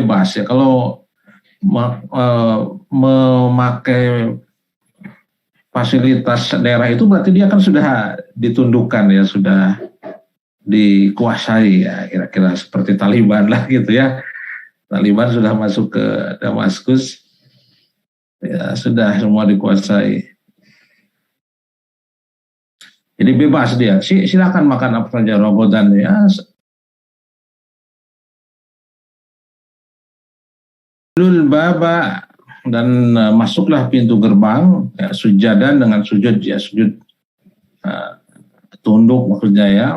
bebas ya. Kalau memakai fasilitas daerah itu berarti dia kan sudah ditundukkan ya, sudah dikuasai ya, kira-kira seperti Taliban lah gitu ya. Taliban sudah masuk ke Damaskus, ya sudah semua dikuasai. Jadi bebas dia, silakan makan apa saja Ramadan ya. Lul baba, dan masuklah pintu gerbang ya, sujadan dengan sujud ya, sujud tunduk maksudnya ya.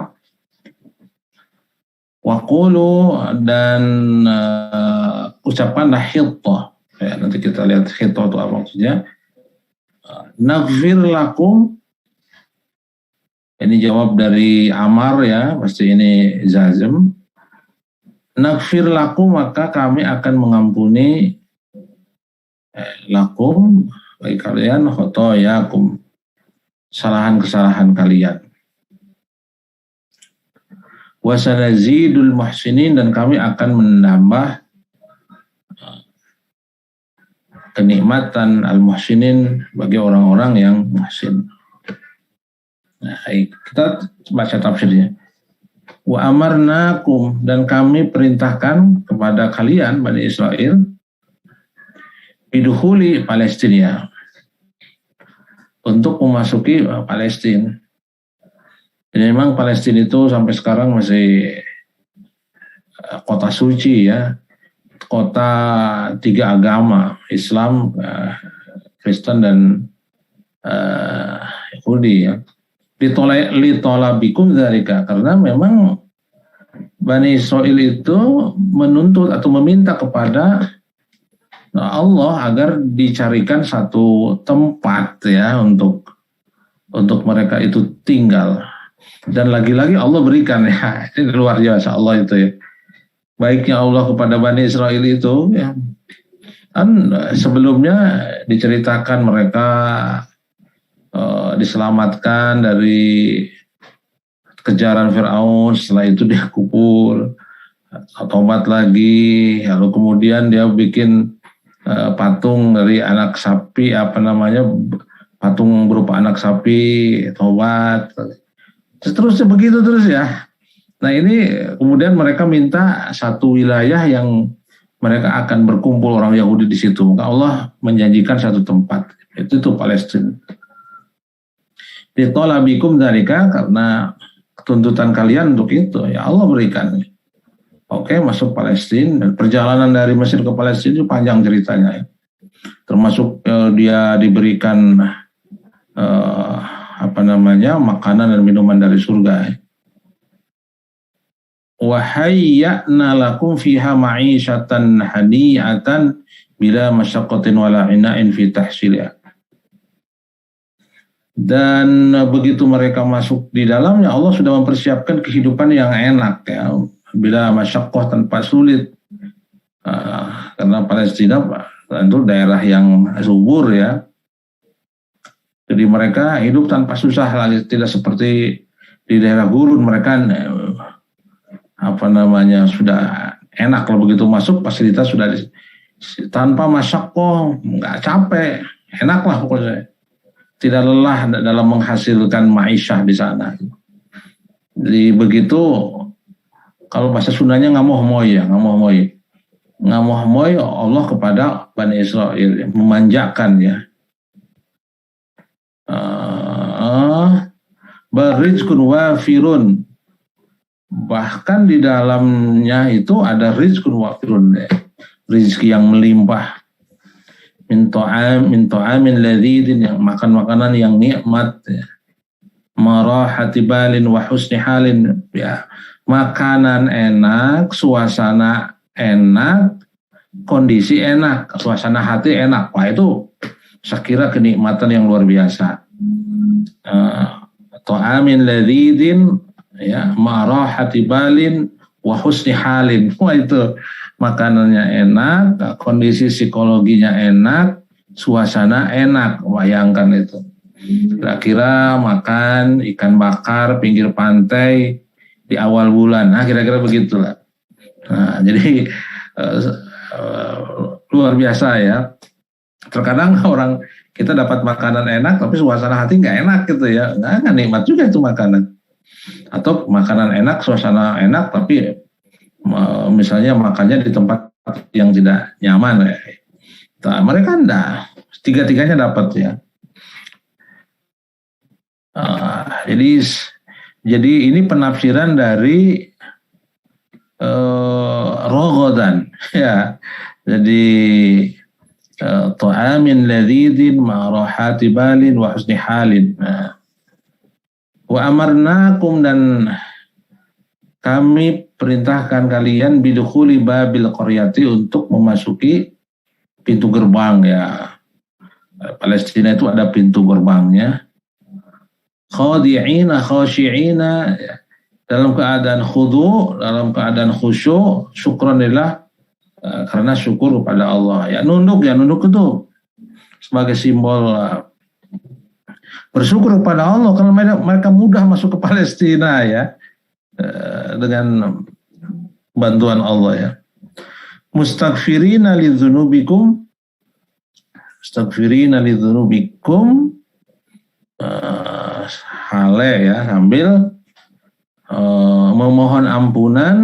Waqulu, dan ucapanlah hittah ya, nanti kita lihat hittah itu apa maksudnya. Naghfir lakum, ini jawab dari Amar ya, pasti ini Zazim. Naghfir lakum, maka kami akan mengampuni lakum, bagi kalian, khotoyakum, kesalahan-kesalahan kalian. Wasanazidul muhsinin, dan kami akan menambah kenikmatan al-muhsinin bagi orang-orang yang muhsin. Nah, kita baca tafsirnya. Wa amarnakum, dan kami perintahkan kepada kalian Bani Israel, bidukhuli Palestina, untuk memasuki Palestina. Jadi memang Palestina itu sampai sekarang masih kota suci ya, kota 3 agama, Islam, Kristen, dan Yahudi ya. Litolabikum dzalika, karena memang Bani Israil itu menuntut atau meminta kepada Allah agar dicarikan satu tempat ya untuk mereka itu tinggal, dan lagi-lagi Allah berikan ya, ini luar biasa Allah itu ya, baiknya Allah kepada Bani Israil itu ya. Kan sebelumnya diceritakan mereka diselamatkan dari kejaran Firaun, setelah itu dia kubur, tobat lagi, lalu kemudian dia bikin patung dari anak sapi, patung berupa anak sapi, tobat, seterusnya begitu terus ya. Nah ini kemudian mereka minta satu wilayah yang mereka akan berkumpul orang Yahudi di situ, maka Allah menjanjikan satu tempat, itu Palestina. Ditolabikum dzalika, karena tuntutan kalian untuk itu ya Allah berikan. Oke, masuk Palestina, dan perjalanan dari Mesir ke Palestina itu panjang ceritanya ya. Termasuk dia diberikan makanan dan minuman dari surga ya. Wa hayya'na lakum fiha ma'isyatan hani'atan bila masyaqqatin wala ina'in fi tahsilha. Dan begitu mereka masuk di dalamnya, Allah sudah mempersiapkan kehidupan yang enak ya, bila masyaqqah, tanpa sulit. Karena Palestina tentu daerah yang subur ya, jadi mereka hidup tanpa susah lagi, tidak seperti di daerah gurun. Mereka sudah enak, kalau begitu masuk fasilitas sudah tanpa masyaqqah, nggak capek, enak lah pokoknya, tidak lelah dalam menghasilkan ma'isyah di sana. Jadi begitu, kalau bahasa Sundanya ngamoh-moy Allah kepada Bani Israel, memanjakan ya. Barizkun wafirun, bahkan di dalamnya itu ada rizkun wafirun ya, rizki yang melimpah. Min ta'amin ladzidin, yang makan-makanan yang nikmat ya. Marahati balin wa husni halin ya, makanan enak, suasana enak, kondisi enak, suasana hati enak. Wah, itu saya kira kenikmatan yang luar biasa. Ta'amin ladzidin ya, marahati balin wa husni halin. Wah, itu makanannya enak, kondisi psikologinya enak, suasana enak. Bayangkan itu. Kira-kira makan ikan bakar pinggir pantai di awal bulan. Nah, kira-kira begitulah. Nah, jadi luar biasa ya. Terkadang orang kita dapat makanan enak tapi suasana hati nggak enak gitu ya, nggak nikmat juga itu makanan. Atau makanan enak, suasana enak tapi misalnya makannya di tempat yang tidak nyaman ya. Nah, mereka enggak, tiga-tiganya dapat ya. Jadi ini penafsiran dari rogodan ya. Jadi ta'amin ladidin ma'rohati balin wa husni halin. Wa amarnakum, dan kami perintahkan kalian bidukhuli babil qaryati, untuk memasuki pintu gerbang ya. Palestina itu ada pintu gerbangnya. Khadi'ina khashi'ina, dalam keadaan khudu, dalam keadaan khusyuk, syukranillah, karena syukur kepada Allah. Ya nunduk itu sebagai simbol bersyukur kepada Allah karena mereka mudah masuk ke Palestina ya, dengan bantuan Allah ya. Mustaghfirina lidzunubikum, hale ya, sambil memohon ampunan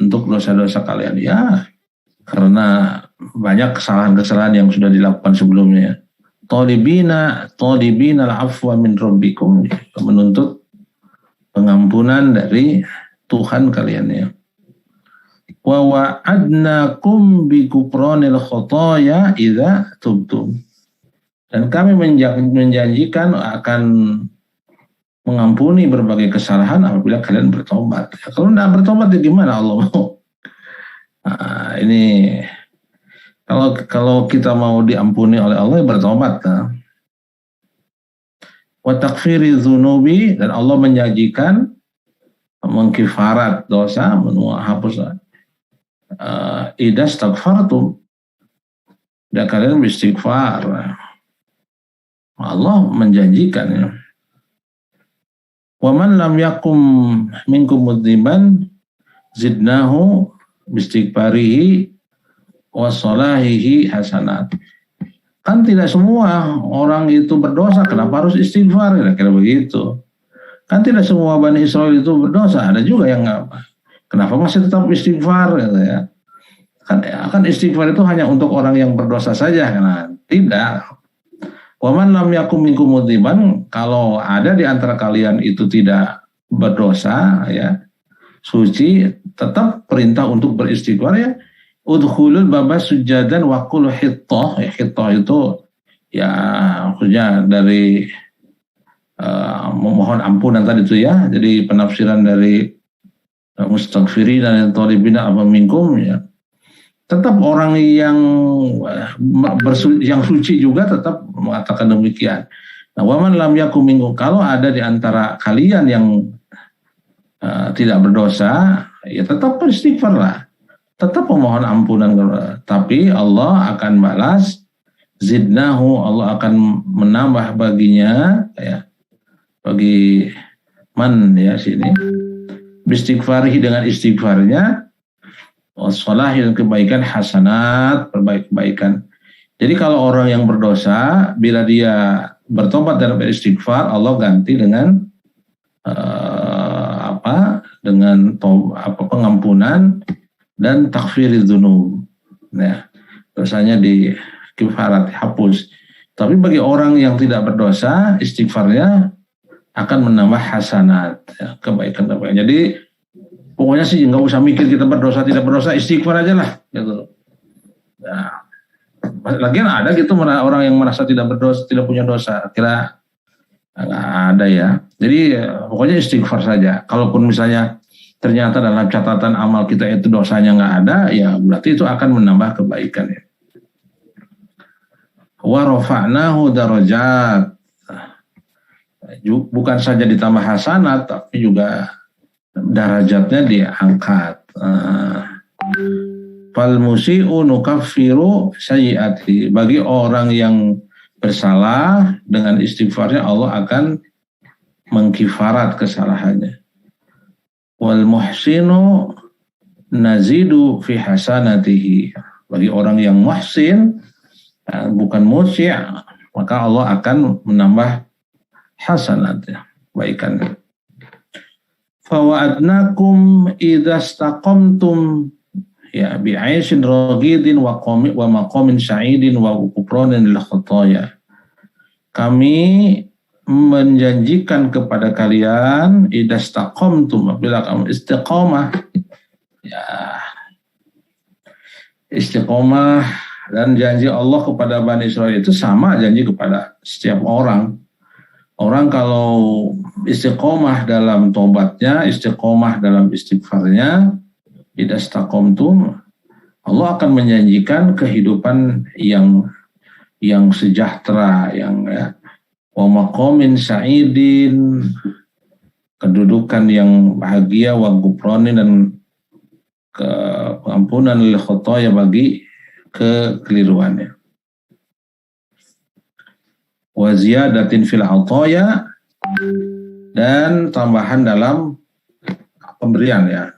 untuk dosa-dosa kalian ya, karena banyak kesalahan-kesalahan yang sudah dilakukan sebelumnya. Talibina al-afwa min rabbikum, menuntut pengampunan dari Tuhan kalian ya. Wa wa'adnakum bi kufranil khotoya idza tubtum, dan kami menjanjikan akan mengampuni berbagai kesalahan apabila kalian bertobat. Ya, kalau tidak bertobat ya gimana Allah mau? Nah, ini kalau kita mau diampuni oleh Allah ya bertobat. Wa takfiri dzunubi, dan Allah menjanjikan mengkifarat dosa, menghapus idza astaghfartum, dan kalian beristighfar. Allah menjanjikan ya. Wa man lam yakum minkum mudziban zidnahu bistighfarihi wa salahihi hasanat. Kan tidak semua orang itu berdosa, kenapa harus istighfar? Kira-kira begitu. Kan tidak semua Bani Israel itu berdosa, ada juga yang enggak. Kenapa masih tetap istighfar gitu ya? Kan istighfar itu hanya untuk orang yang berdosa saja, kan? Tidak. Waman lam yakum minkum mudziban, kalau ada di antara kalian itu tidak berdosa ya, suci, tetap perintah untuk beristighfar ya. Udkhulul baba sujadan wa qul hittah. Hittah itu ya maksudnya dari memohon ampunan tadi itu ya. Jadi penafsiran dari mustaghfirin dan talibina apa minkum ya. Tetap orang yang suci juga tetap mengatakan demikian. Nah, waman lam yakum minkum, kalau ada di antara kalian yang tidak berdosa, ya tetap beristighfar lah. Tetap memohon ampunan. Tapi Allah akan balas, zidnahu, Allah akan menambah baginya, ya, bagi man ya sini, beristighfarihi, dengan istighfarnya, wassalahi, dan kebaikan, hasanat, kebaikan. Jadi kalau orang yang berdosa, bila dia bertobat dan beristighfar, Allah ganti dengan pengampunan dan takfiriz dzunub. Ya, dosanya di kifarat, hapus. Tapi bagi orang yang tidak berdosa, istighfarnya akan menambah hasanat, ya, kebaikan. Jadi pokoknya sih nggak usah mikir kita berdosa tidak berdosa, istighfar aja lah gitu. Nah, lagian ada gitu orang yang merasa tidak berdosa, tidak punya dosa, kira nggak ada ya. Jadi pokoknya istighfar saja. Kalaupun misalnya ternyata dalam catatan amal kita itu dosanya nggak ada, ya berarti itu akan menambah kebaikan ya. Wa rafa'nahu darajat, bukan saja ditambah hasanat tapi juga derajatnya diangkat. Fal musii'u nukaffiru sayyi'ati, bagi orang yang bersalah dengan istighfarnya Allah akan mengkifarat kesalahannya. Wal muhsinu nazidu fi hasanatihi, Bagi orang yang muhsin, bukan musyi', maka Allah akan menambah hasanat, kebaikan. Fawa'adnakum idza istaqamtum ya bi'aishin raghidin wa maqamin sa'idin wa kufranin lil khataya. Kami menjanjikan kepada kalian idza istaqamtum, apabila kamu istiqamah, ya istiqamah. Dan janji Allah kepada Bani Israil itu sama janji kepada setiap orang. Orang kalau istiqomah dalam tobatnya, istiqomah dalam istighfarnya, idza istaqamtum, Allah akan menjanjikan kehidupan yang sejahtera, yang wa maqamin sa'idin, kedudukan yang bahagia, wa ghufranin, dan pengampunan lil khotoya, bagi kekeliruannya. Wa ziyadatin fil ataya, dan tambahan dalam pemberian, ya.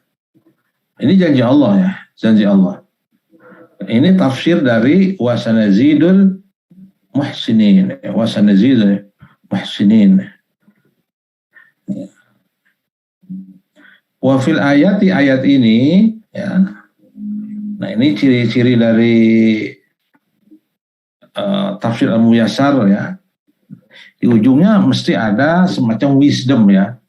Ini janji Allah, ya, janji Allah. Ini tafsir dari wasanazidul muhsinin, wasanazidul muhsinin. Wa fil ayati, ayat ini, ya. Nah, ini ciri-ciri dari tafsir al-muyassar, ya. Di ujungnya mesti ada semacam wisdom, ya.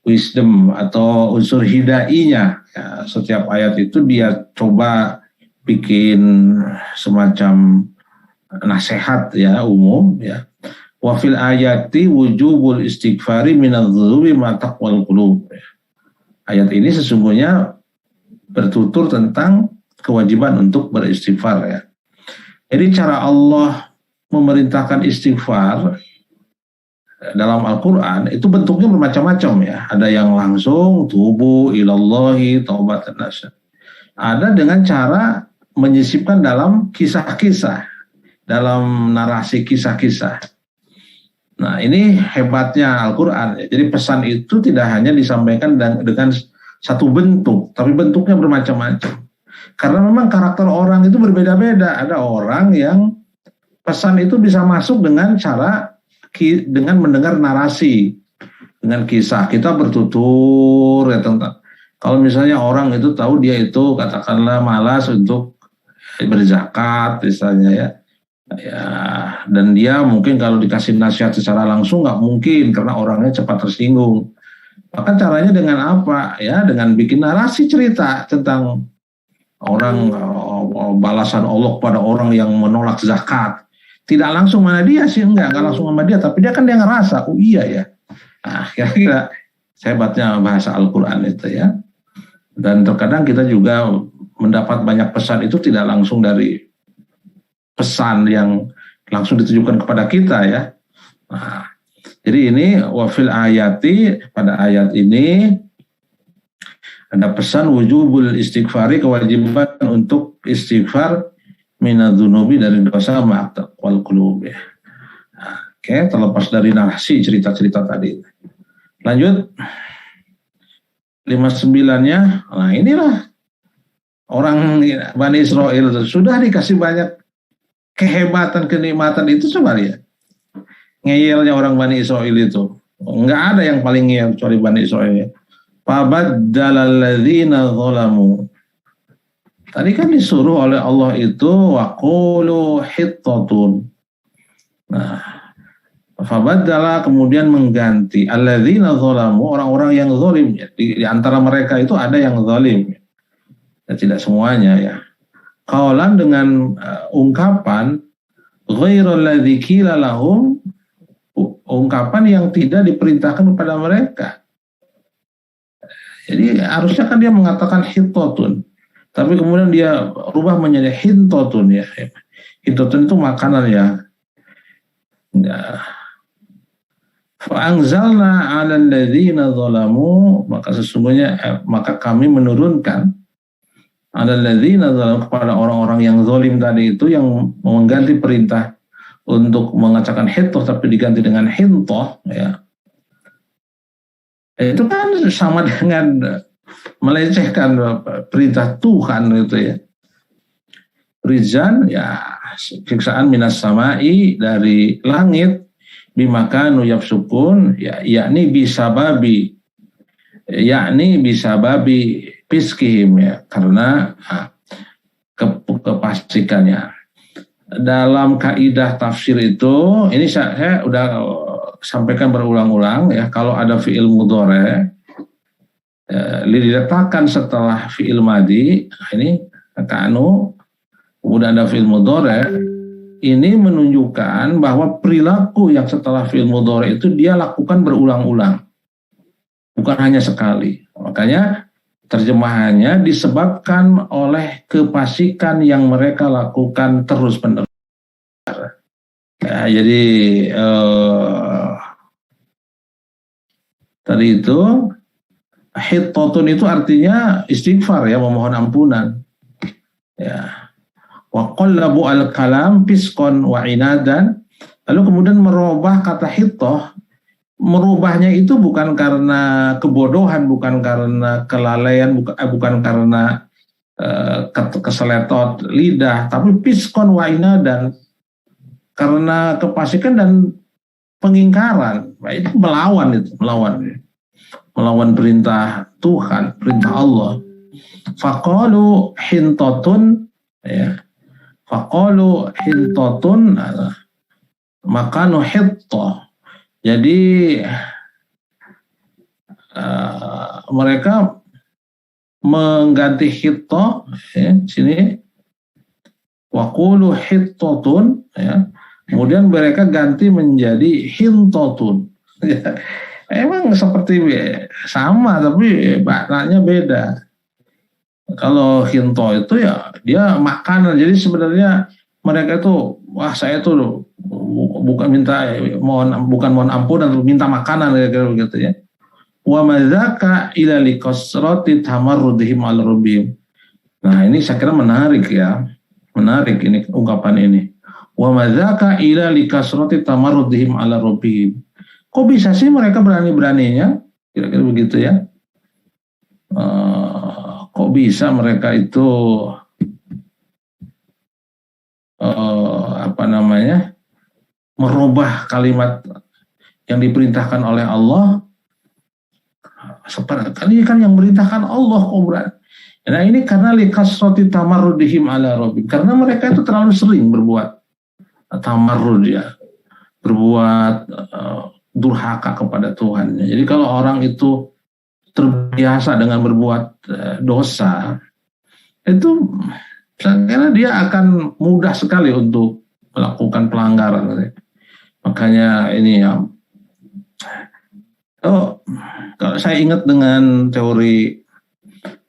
Wisdom atau unsur hidainya. Ya, setiap ayat itu dia coba bikin semacam nasihat, ya, umum, ya. Wa fil ayati wujubul istighfari minadz-dzunubi ma taqwal qulub. Ayat ini sesungguhnya bertutur tentang kewajiban untuk beristighfar, ya. Jadi cara Allah memerintahkan istighfar dalam Al-Quran itu bentuknya bermacam-macam, ya. Ada yang langsung tubu ilallahi taubatan nasuha. Ada dengan cara menyisipkan dalam kisah-kisah, dalam narasi kisah-kisah. Nah, ini hebatnya Al-Quran. Jadi pesan itu tidak hanya disampaikan dengan satu bentuk, tapi bentuknya bermacam-macam. Karena memang karakter orang itu berbeda-beda. Ada orang yang pesan itu bisa masuk dengan dengan mendengar narasi, dengan kisah. Kita bertutur, ya, tentang kalau misalnya orang itu tahu dia itu katakanlah malas untuk berzakat misalnya, ya. Ya, dan dia mungkin kalau dikasih nasihat secara langsung nggak mungkin karena orangnya cepat tersinggung. Maka caranya dengan apa? Ya, dengan bikin narasi cerita tentang orang, balasan Allah pada orang yang menolak zakat. Tidak langsung mana dia sih, enggak langsung sama dia, tapi dia ngerasa, oh iya ya. Nah, kira-kira hebatnya bahasa Al-Quran itu, ya. Dan terkadang kita juga mendapat banyak pesan itu tidak langsung dari pesan yang langsung ditujukan kepada kita, ya. Nah, jadi ini wafil ayati, pada ayat ini ada pesan wujubul istighfari, kewajiban untuk istighfar minadzunubi, dari dosa ma'taqwal qulub, ya. Nah, oke, terlepas dari narasi cerita-cerita tadi. Lanjut 59-nya. Nah, inilah orang Bani Israil sudah dikasih banyak kehebatan, kenikmatan itu, coba lihat. Ngeyelnya orang Bani Israil itu. Enggak ada yang paling ngeyel kecuali Bani Israil, ya. Fabaddalal ladzina zalamu. Tadi kan disuruh oleh Allah itu waqulu hittatun. Nah, fabaddala kemudian mengganti alladzina zalamu, orang-orang yang zalim. Di antara mereka itu ada yang zalim. Ya, tidak semuanya, ya. Qaulan, dengan ungkapan ghairal ladzi qila lahum, ungkapan yang tidak diperintahkan kepada mereka. Jadi harusnya kan dia mengatakan hittatun, tapi kemudian dia rubah menjadi hintotun, ya. Hintotun itu makanan, ya. Fa'anzalna 'alal ladzina zalamu, maka sesungguhnya maka kami menurunkan 'alal ladzina zalamu, kepada orang-orang yang zalim tadi itu, yang mengganti perintah untuk mengatakan hittoh tapi diganti dengan hintoh, ya. Itu kan sama dengan melecehkan perintah Tuhan, gitu, ya. rizan ya siksaan minas samai dari langit bimakanu yafsukun ya yakni bisa babi piskihim ya karena kepastikannya. Dalam kaidah tafsir itu ini saya udah sampaikan berulang-ulang ya, kalau ada fi'il mudhari diletakkan setelah fi'il madi, ini kanu kemudian ada fi'il mudhari, ini menunjukkan bahwa perilaku yang setelah fi'il mudhari itu dia lakukan berulang-ulang, bukan hanya sekali. Makanya terjemahannya disebabkan oleh kefasikan yang mereka lakukan terus-menerus. Ya, jadi tadi itu hittatun itu artinya istighfar ya, memohon ampunan. Ya. Wa qallabu al-kalam fisqan wa inadan. Lalu kemudian merubah kata hittah. Merubahnya itu bukan karena kebodohan, bukan karena kelalaian, bukan karena keseletot lidah, tapi piskon wa inadan, karena kefasikan dan pengingkaran. Itu melawan perintah Tuhan, perintah Allah. Faqalu hintatun ya. Faqalu hintatun makanu hittah. Jadi mereka mengganti hittah ya, sini waqulu hittatun ya. Kemudian mereka ganti menjadi hintatun. Ya, emang seperti sama tapi maknanya beda. Kalau hinto itu ya dia makanan. Jadi sebenarnya mereka itu saya tuh bukan mohon ampun dan minta makanan kira-kira begitu ya. Wa madzaka ila liqasrati tamarrudihim ala rabbihim. Nah, ini saya kira menarik ya. Menarik ini ungkapan ini. Wa madzaka ila liqasrati tamarrudihim ala rabbihim. Kok bisa sih mereka berani-beraninya? Kira-kira begitu ya. Kok bisa mereka itu merubah kalimat yang diperintahkan oleh Allah? Ini kan yang merintahkan Allah kok berani. Nah, ini karena likasrati tamarrudihim ala rabbihim, karena mereka itu terlalu sering berbuat tamarrud ya, berbuat durhaka kepada Tuhan. Jadi kalau orang itu terbiasa dengan berbuat dosa, itu karena dia akan mudah sekali untuk melakukan pelanggaran. Makanya ini ya, kalau saya ingat dengan teori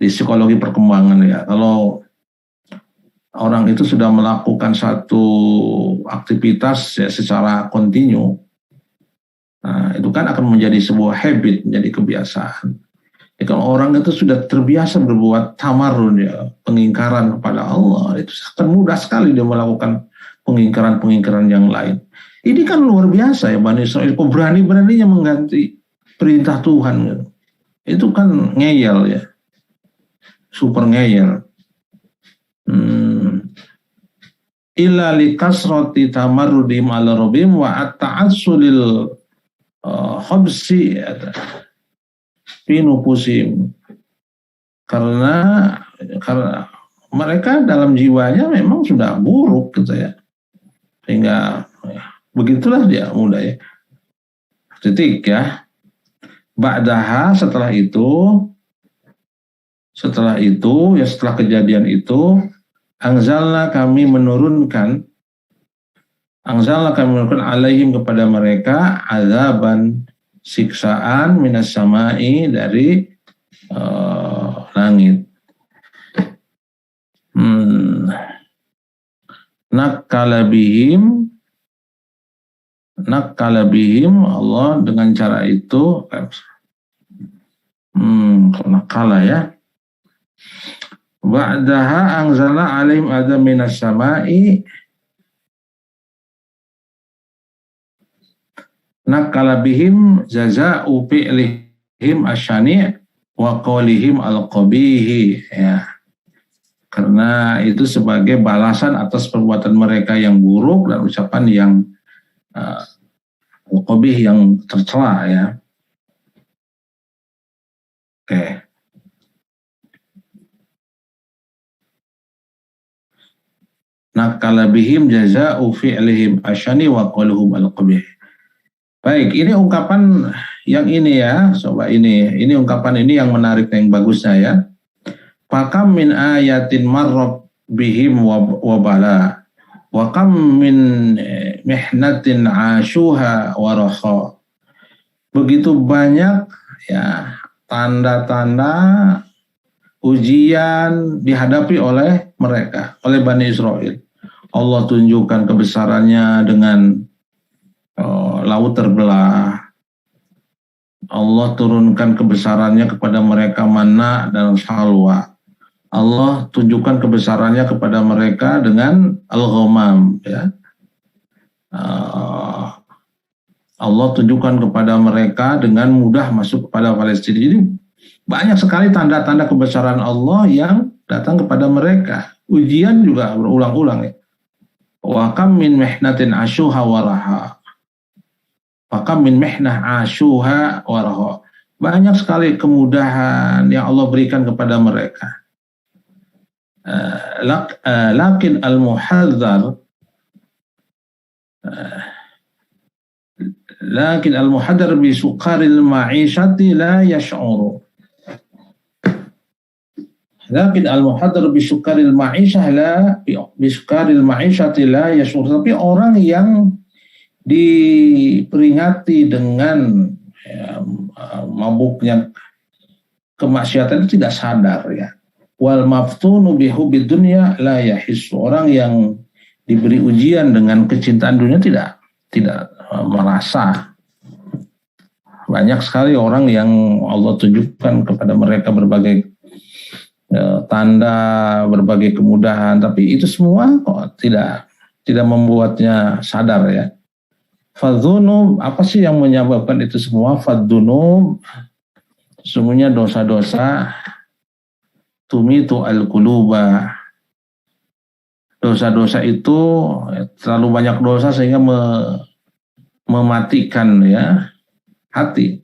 di psikologi perkembangan ya, kalau orang itu sudah melakukan satu aktivitas ya secara kontinu, nah itu kan akan menjadi sebuah habit, menjadi kebiasaan. Ya, kalau orang itu sudah terbiasa berbuat tamarrud ya, pengingkaran kepada Allah, itu akan mudah sekali dia melakukan pengingkaran-pengingkaran yang lain. Ini kan luar biasa ya Bani Israil, kok berani-beraninya mengganti perintah Tuhan gitu. Itu kan ngeyel ya, super ngeyel. Illa likasrati tamarrudim ala rabbihim wa at-ta'assulil khabsi fi nufusim. Karena mereka dalam jiwanya memang sudah buruk gitu ya. Sehingga begitulah dia mudah ya. Titik ya. Ba'daha setelah kejadian itu Angzalna kami menurunkan alaihim kepada mereka azaban siksaan minas samai dari langit. Nakala bihim Allah dengan cara itu nakala ya. Ba'daha anzalna alaihim adzab minas samai nakala bihim jazaa'u fi'lihim asyani' wa qawlihim al-qabihi ya. karena itu sebagai balasan atas perbuatan mereka yang buruk dan ucapan yang qabih, yang tercela ya. Oke. Nakala bihim jaza'u fi'lihim asyani wa qaluhum al-qabih. Baik, ini ungkapan yang ini ya, coba ini ungkapan ini yang menarik, yang bagusnya ya. Fakam min ayatin marrab bihim wa bala wa kam min mihnatin ashuha wa raha. Begitu banyak ya tanda-tanda ujian dihadapi oleh mereka, oleh Bani Israel. Allah tunjukkan kebesarannya dengan laut terbelah. Allah turunkan kebesarannya kepada mereka manna dan salwa. Allah tunjukkan kebesarannya kepada mereka dengan al-ghamam ya. Allah tunjukkan kepada mereka dengan mudah masuk kepada Palestina. Jadi banyak sekali tanda-tanda kebesaran Allah yang datang kepada mereka. Ujian juga berulang-ulang ya. Wa kam min mihnatin ashuha waraha. Wa kam min mihnah ashuha waraha. Banyak sekali kemudahan yang Allah berikan kepada mereka. Lakin al-muhadzar bi suqaril ma'ishati la yash'uru. Lakin al-muhadzar bi suqaril ma'ishah la bi suqaril ma'ishati la yash'uru. Tapi orang yang diperingati dengan mabuknya kemaksiatan itu tidak sadar ya. Wal maftunu bihubid dunya la yahissu. Orang yang diberi ujian dengan kecintaan dunia tidak merasa. Banyak sekali orang yang Allah tunjukkan kepada mereka berbagai tanda, berbagai kemudahan, tapi itu semua kok tidak membuatnya sadar ya. Fadzunub, apa sih yang menyebabkan itu semua? Fadzunub, sesungguhnya dosa-dosa tumitu al-quluba. Dosa-dosa itu terlalu banyak dosa sehingga mematikan ya hati.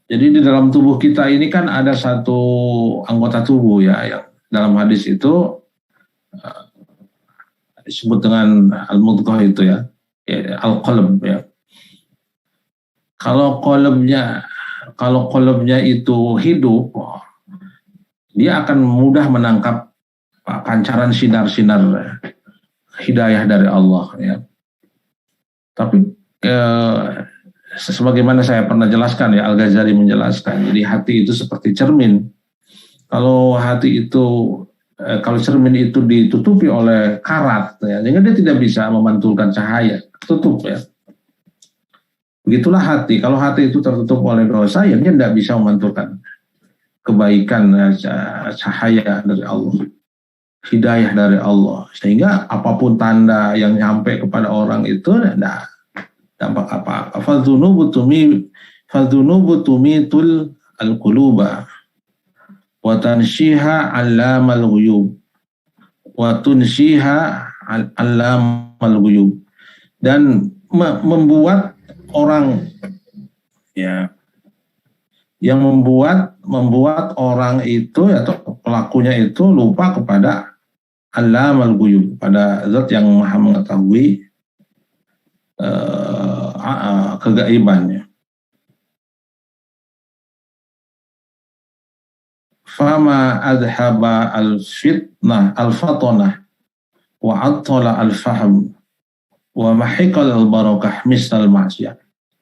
Jadi di dalam tubuh kita ini kan ada satu anggota tubuh ya, yang dalam hadis itu disebut dengan al-mudghah itu ya al-qalb ya. Kalau qalbnya itu hidup, dia akan mudah menangkap pancaran sinar-sinar hidayah dari Allah ya. Tapi sebagaimana saya pernah jelaskan ya, Al-Ghazali menjelaskan, jadi hati itu seperti cermin. Kalau hati itu kalau cermin itu ditutupi oleh karat ya, sehingga dia tidak bisa memantulkan cahaya, tutup ya. Begitulah hati. Kalau hati itu tertutup oleh dosa, ya dia tidak bisa memantulkan kebaikan, cahaya dari Allah, hidayah dari Allah. Sehingga apapun tanda yang nyampe kepada orang itu tidak dampak apa-apa. Fadzunubu tumitul al-quluba wa tanshiha 'allamal ghuyub wa tunshiha 'allamal ghuyub. Dan membuat orang ya, yang membuat orang itu atau pelakunya itu lupa kepada Allamal ghuyub, pada zat yang maha mengetahui kegaibannya. Fama adhaba al-fitnah al-fatonah wa attala al-fahm wa mahiqal al-barakah misal ma'siyah.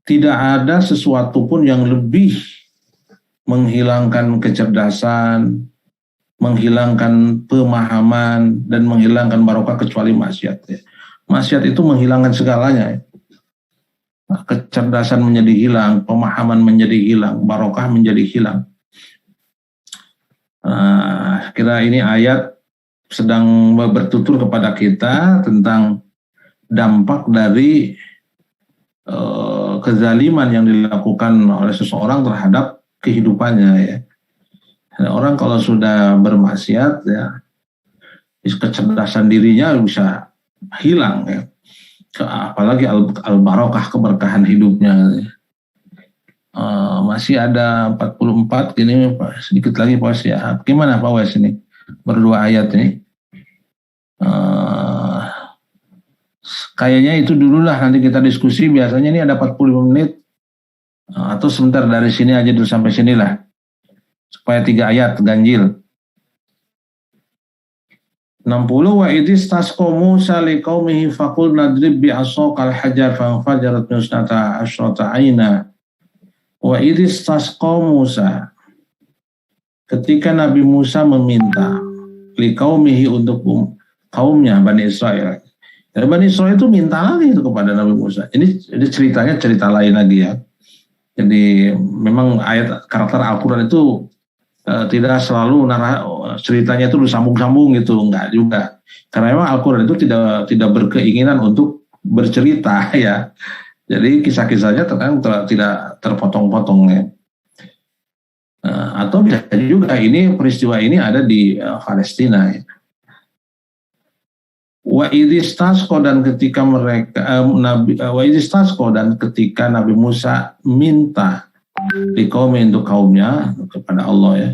Tidak ada sesuatu pun yang lebih menghilangkan kecerdasan, menghilangkan pemahaman, dan menghilangkan barokah kecuali maksiat. Maksiat itu menghilangkan segalanya. Kecerdasan menjadi hilang, pemahaman menjadi hilang, barokah menjadi hilang. Kira ini ayat sedang bertutur kepada kita tentang dampak dari kezaliman yang dilakukan oleh seseorang terhadap kehidupannya ya. Orang kalau sudah bermaksiat ya, kecerdasan dirinya bisa hilang ya. Apalagi al-barokah, keberkahan hidupnya. Masih ada 44 gini, sedikit lagi Pak Wes ya. Gimana Pak Wes ini? Berdua ayat ini. Kayaknya itu dulu lah, nanti kita diskusi. Biasanya ini ada 45 menit. Atau sebentar dari sini aja dulu sampai sinilah. Supaya 3 ayat ganjil. 60 wa idis tasqa Musa liqaumihi faqul nadrib bi asaqal hajar fanfajarat nusnata asyrata aina. Wa idis tasqa Musa, ketika Nabi Musa meminta liqaumihi untuk kaumnya Bani Israel. Dan Bani Israel itu minta lagi itu kepada Nabi Musa. Ini ceritanya cerita lain lagi ya. Jadi memang ayat karakter Al-Qur'an itu tidak selalu ceritanya itu disambung-sambung gitu, enggak juga. Karena memang Al-Qur'an itu tidak berkeinginan untuk bercerita ya. Jadi kisah-kisahnya terkadang tidak terpotong-potong ya. Atau bisa juga peristiwa ini ada di Palestina ya. Wa idistasqa, dan ketika ketika Nabi Musa minta di kaum untuk kaumnya kepada Allah ya,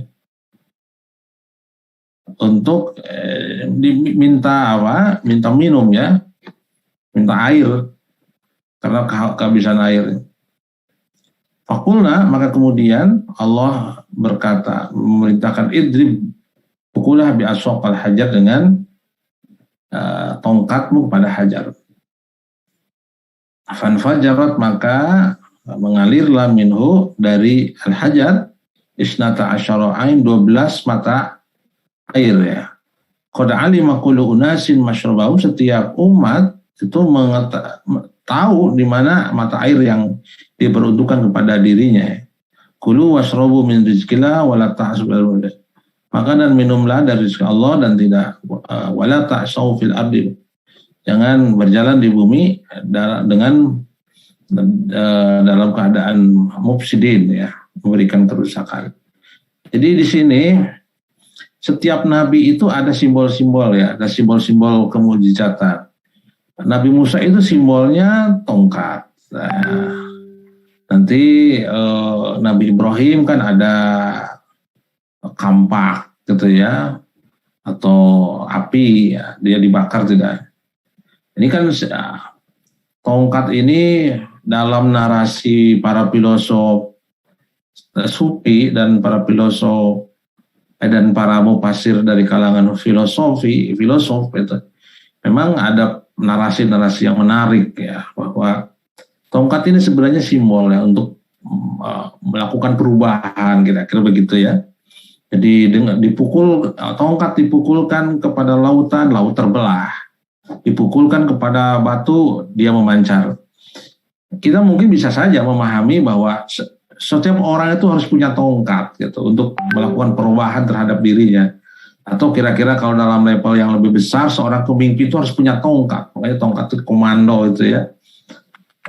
untuk diminta apa? Minta minum ya, minta air karena kehabisan air. Fakulna, maka kemudian Allah berkata, memerintahkan idrib, pukullah bi aswaqal hajar, dengan tongkatmu pada hajar. Fanfajarat, maka mengalirlah minhu dari al-hajar isnata asyara ain, 12 mata air ya. Qad alima kullu unasin masyrabahum, setiap umat itu tahu di mana mata air yang diperuntukkan kepada dirinya. Kulu washrabu min rizqillah wala ta'subul. Makan dan minumlah dari rezeki Allah dan tidak wala ta'sau fil ardi. Jangan berjalan di bumi dengan dalam keadaan mufsidin ya, memberikan kerusakan. Jadi di sini setiap nabi itu ada simbol-simbol ya, ada simbol-simbol kemujizatan. Nabi Musa itu simbolnya tongkat. Nah, nanti Nabi Ibrahim kan ada kampak gitu ya, atau api ya, dia dibakar tidak. Ini kan tongkat ini dalam narasi para filosof sufi dan para filosof dan para mufasir dari kalangan filosof itu memang ada narasi-narasi yang menarik ya, bahwa tongkat ini sebenarnya simbol ya untuk melakukan perubahan, kira-kira begitu ya. Jadi tongkat dipukulkan kepada lautan, laut terbelah. Dipukulkan kepada batu, dia memancar. Kita mungkin bisa saja memahami bahwa setiap orang itu harus punya tongkat gitu untuk melakukan perubahan terhadap dirinya. Atau kira-kira kalau dalam level yang lebih besar, seorang pemimpin itu harus punya tongkat. Makanya tongkat itu komando itu ya.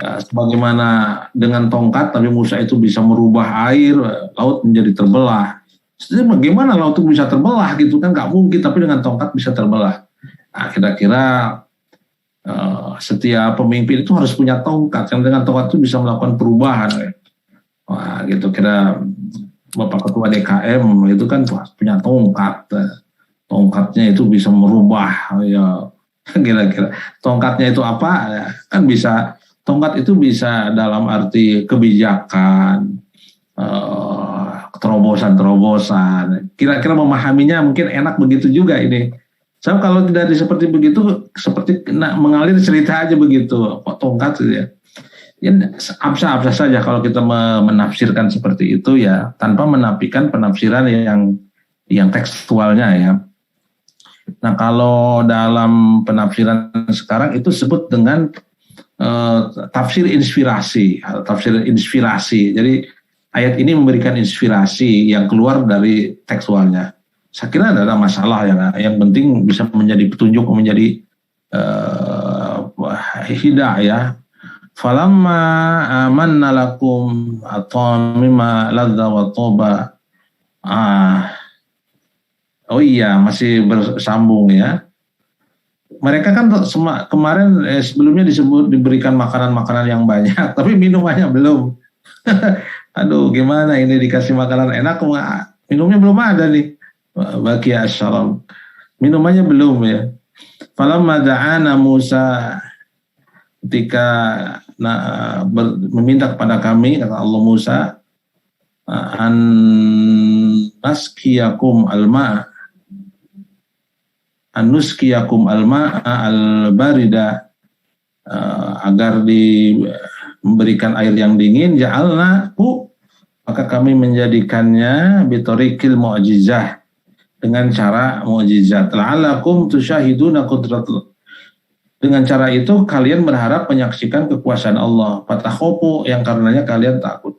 Sebagaimana dengan tongkat Nabi Musa itu bisa merubah air, laut menjadi terbelah. Jadi bagaimana laut itu bisa terbelah gitu kan, nggak mungkin, tapi dengan tongkat bisa terbelah. Nah, kira-kira setiap pemimpin itu harus punya tongkat, yang dengan tongkat itu bisa melakukan perubahan. Wah, gitu, kira Bapak Ketua DKM itu kan punya tongkat. Tongkatnya itu bisa merubah ya, kira-kira. Tongkatnya itu apa? Ya, kan bisa, tongkat itu bisa dalam arti kebijakan, terobosan-terobosan. Kira-kira memahaminya mungkin enak begitu juga ini. So, kalau tidak seperti begitu, seperti mengalir cerita aja begitu, kok tongkat gitu ya. Ya absa saja kalau kita menafsirkan seperti itu ya, tanpa menafikan penafsiran yang tekstualnya ya. Nah, kalau dalam penafsiran sekarang itu sebut dengan tafsir inspirasi. Jadi ayat ini memberikan inspirasi yang keluar dari tekstualnya. Saya kira tidak ada masalah ya. Yang penting bisa menjadi petunjuk, menjadi hidayah. Falamma amanna lakum atamima ladza wa toba. Oh iya, masih bersambung ya. Mereka kan kemarin sebelumnya disebut diberikan makanan-makanan yang banyak, tapi minumannya belum. Aduh, gimana ini dikasih makanan enak, minumnya belum ada nih. Bagi asyaram. Minumannya belum ya. Falamma da'ana Musa, ketika meminta kepada kami, kata Allah Musa, an naskiyakum alma, anuskiyakum alma al-barida, agar memberikan air yang dingin, ja'alnahu, maka kami menjadikannya bitorikil mu'jizah, dengan cara mu'jizat, la'alakum tusyahiduna qudratul, dengan cara itu kalian berharap menyaksikan kekuasaan Allah, fatakhofu, yang karenanya kalian takut.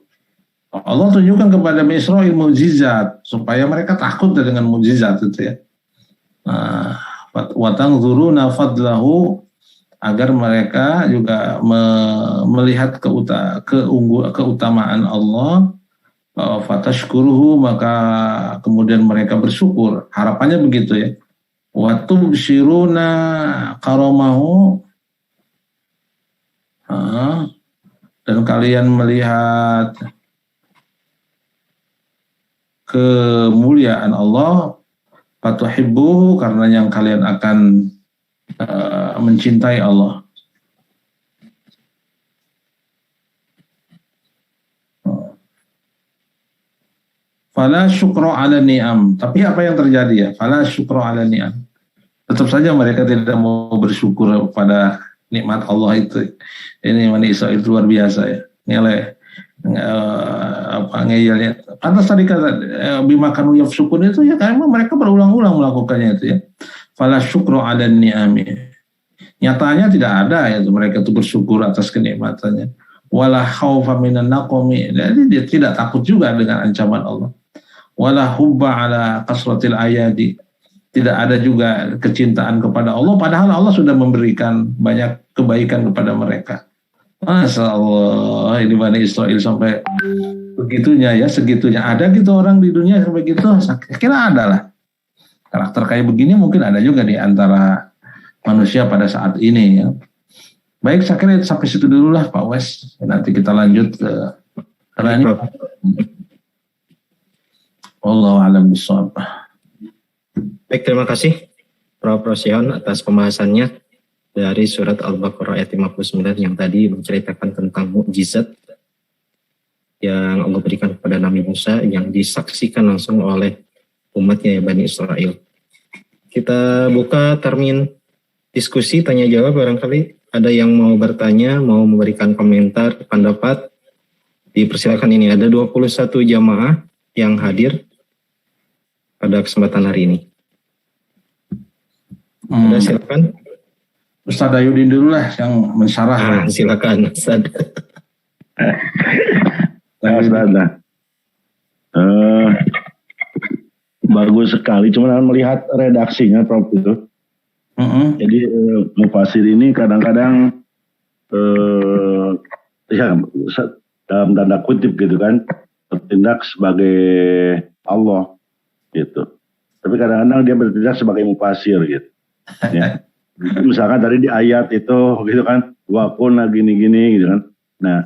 Allah tunjukkan kepada Bani Israil mukjizat supaya mereka takut dengan mukjizat itu ya. Watangzuruna fadlahu, agar mereka juga melihat keutamaan Allah, fatashkuruhu, maka kemudian mereka bersyukur. Harapannya begitu ya. Wa tubsiruna karamahu, dan kalian melihat kemuliaan Allah, fatuhibbuhu, karena yang kalian akan mencintai Allah. Fala syukra ala ni'am, tapi apa yang terjadi ya? Fala syukra ala ni'am, tetap saja mereka tidak mau bersyukur pada nikmat Allah itu. Ini Bani Israil luar biasa ya. Nilai ngeyelnya. Atas tadi kata bimakanu yafsukun itu ya, karena mereka berulang-ulang melakukannya itu ya. Fala syukru ala ni'ami. Nyatanya tidak ada ya mereka itu bersyukur atas kenikmatannya. Wala khaufa minan naqami. Jadi dia tidak takut juga dengan ancaman Allah. Wala hubba ala kasratil ayadi. Tidak ada juga kecintaan kepada Allah, padahal Allah sudah memberikan banyak kebaikan kepada mereka. Masya Allah, ini Bani Israil sampai begitunya ya, segitunya. Ada gitu orang di dunia sampai gitu? Saya kira ada lah. Karakter kayak begini mungkin ada juga di antara manusia pada saat ini ya. Baik, saya kira sampai situ dulu lah Pak Wes. Nanti kita lanjut ke ini. Wallahu a'lam bishawab. Baik, terima kasih Prof. Rosyan atas pembahasannya dari surat Al-Baqarah ayat 59 yang tadi menceritakan tentang mukjizat yang Allah berikan kepada Nabi Musa yang disaksikan langsung oleh umatnya ya Bani Israel. Kita buka termin diskusi tanya jawab, barangkali ada yang mau bertanya, mau memberikan komentar, pendapat, dipersilakan. Ini ada 21 jamaah yang hadir pada kesempatan hari ini. Ada, silakan. Ustaz Dayudin dulu lah yang mensyarah. Silakan Ustaz. Bagus sekali, cuma melihat redaksinya Prof itu. Jadi mufasir ini kadang-kadang ya dalam tanda kutip gitu kan, bertindak sebagai Allah gitu. Tapi kadang-kadang dia bertindak sebagai mufasir gitu. Ya. Misalkan tadi di ayat itu gitu kan, wakuna gini-gini gitu kan. Nah,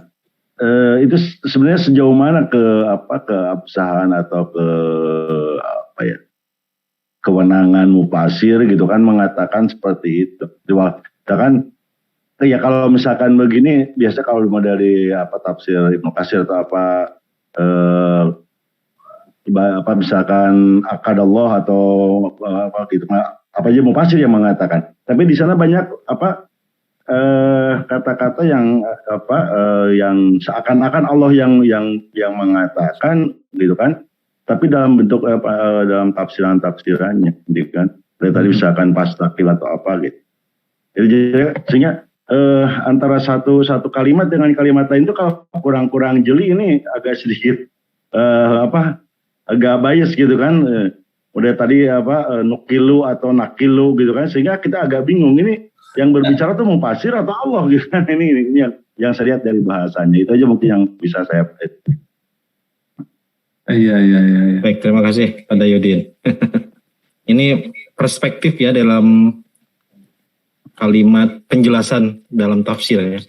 itu sebenarnya sejauh mana keabsahan atau kewenangan mufasir gitu kan mengatakan seperti itu. Kan ya kalau misalkan begini, biasa kalau dari tafsir Ibnu Katsir atau misalkan akadallah atau gitu, apa aja mufasir yang mengatakan. Tapi di sana banyak kata-kata yang yang seakan-akan Allah yang mengatakan gitu kan. Tapi dalam bentuk dalam tafsirannya gitu kan. Tadi misalkan pastakil atau apa gitu. Jadi sehingga antara satu kalimat dengan kalimat lain itu kalau kurang jeli ini agak sedikit agak bias gitu kan. Udah tadi nukilu atau nakilu gitu kan, sehingga kita agak bingung ini yang berbicara tuh mufasir atau Allah gitu kan. Ini yang saya lihat dari bahasanya. Itu aja mungkin yang bisa saya. Iya. Baik, terima kasih Pak Dayudin. Ini perspektif ya dalam kalimat penjelasan dalam tafsir ya.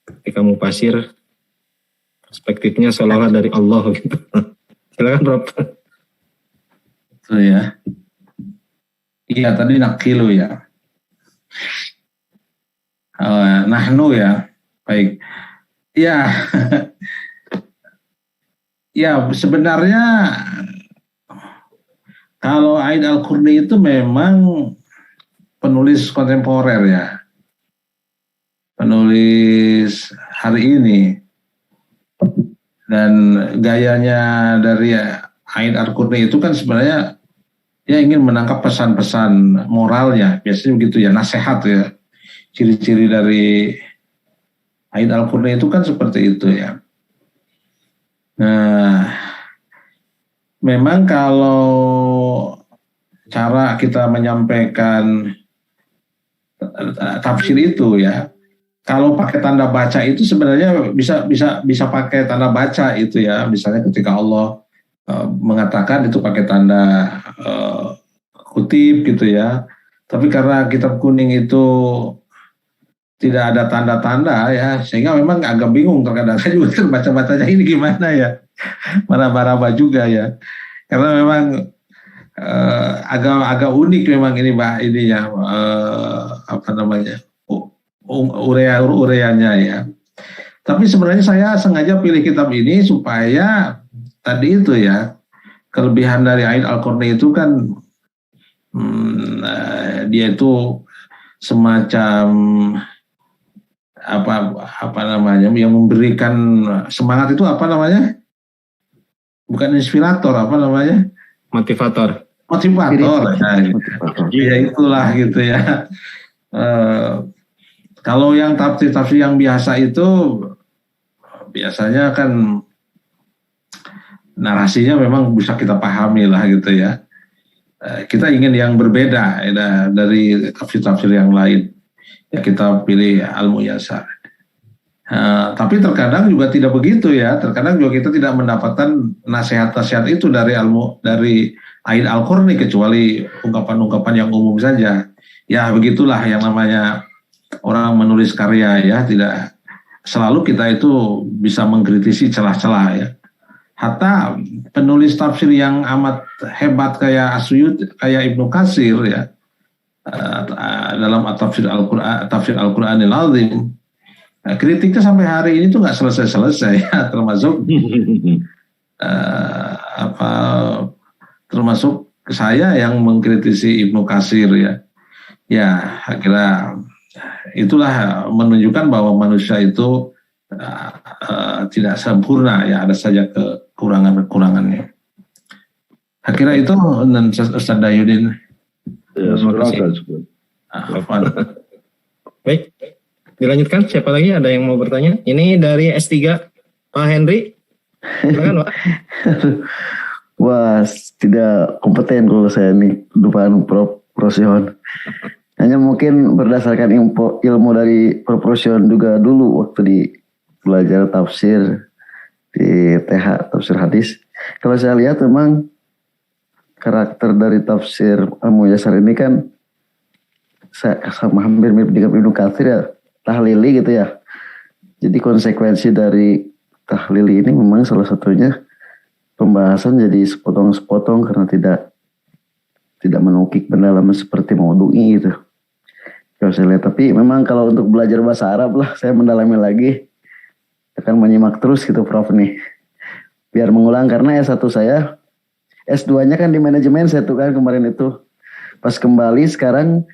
Ketika mufasir perspektifnya seolah-olah dari Allah gitu. Silakan Prof. Itu ya. Iya tadi nakilu ya. Nahnu ya. Baik. Ya. Ya sebenarnya kalau Aid Al-Qurni itu memang penulis kontemporer ya. Penulis hari ini. Dan gayanya dari Aid Al-Qurni itu kan sebenarnya dia ingin menangkap pesan-pesan moralnya. Biasanya begitu ya, nasihat ya. Ciri-ciri dari Aid Al-Qurni itu kan seperti itu ya. Nah, memang kalau cara kita menyampaikan tafsir itu ya, kalau pakai tanda baca itu sebenarnya bisa pakai tanda baca itu ya. Misalnya ketika Allah mengatakan itu pakai tanda kutip gitu ya. Tapi karena kitab kuning itu tidak ada tanda-tanda ya, sehingga memang agak bingung terkadang saya juga baca-bacanya ini gimana ya, marah-marah juga ya, karena memang agak unik memang ini Mbak ini ya, apa namanya ureanya ya. Tapi sebenarnya saya sengaja pilih kitab ini supaya tadi itu ya, kelebihan dari Aid Al-Qurni itu kan dia itu semacam apa namanya yang memberikan semangat itu apa namanya, bukan inspirator, apa namanya, Motivator ya itulah gitu ya. Kalau yang tafsir yang biasa itu biasanya kan narasinya memang bisa kita pahami lah gitu ya. Kita ingin yang berbeda ya, dari tafsir-tafsir yang lain. Ya kita pilih Al-Muyassar. Tapi terkadang juga tidak begitu ya. Terkadang juga kita tidak mendapatkan nasihat-nasihat itu dari Aid Al-Qurni, kecuali ungkapan-ungkapan yang umum saja. Ya begitulah yang namanya orang menulis karya ya. Tidak selalu kita itu bisa mengkritisi celah-celah ya. Hatta penulis tafsir yang amat hebat kayak Asyuyuti, kayak Ibnu Katsir ya, dalam tafsir Al-Qur'anil Azim, kritiknya sampai hari ini tuh nggak selesai-selesai ya, termasuk saya yang mengkritisi Ibnu Katsir ya. Ya, akhirnya itulah menunjukkan bahwa manusia itu tidak sempurna ya, ada saja kekurangannya. Akhirnya itu Ustaz Dayudin. Ya, Terima kasih. Baik, dilanjutkan. Siapa lagi ada yang mau bertanya? Ini dari S3, Pak Henry. Silakan, Pak. Wah, tidak kompeten kalau saya nih depan Prof. Rosion. Hanya mungkin berdasarkan ilmu dari Prof. Rosion juga dulu waktu di belajar tafsir di TH, tafsir hadis. Kalau saya lihat memang karakter dari tafsir Al-Muyassar ini kan sama hampir mirip dengan Ibnu Katsir ya, tahlili gitu ya. Jadi konsekuensi dari tahlili ini memang salah satunya pembahasan jadi sepotong-sepotong karena tidak menukik pendalaman seperti maudu'i gitu. Kalau saya lihat, tapi memang kalau untuk belajar bahasa Arab lah saya mendalami lagi, akan menyimak terus gitu Prof nih. Biar mengulang karena S1 saya, S2-nya kan di manajemen saya tuh kan kemarin itu. Pas kembali sekarang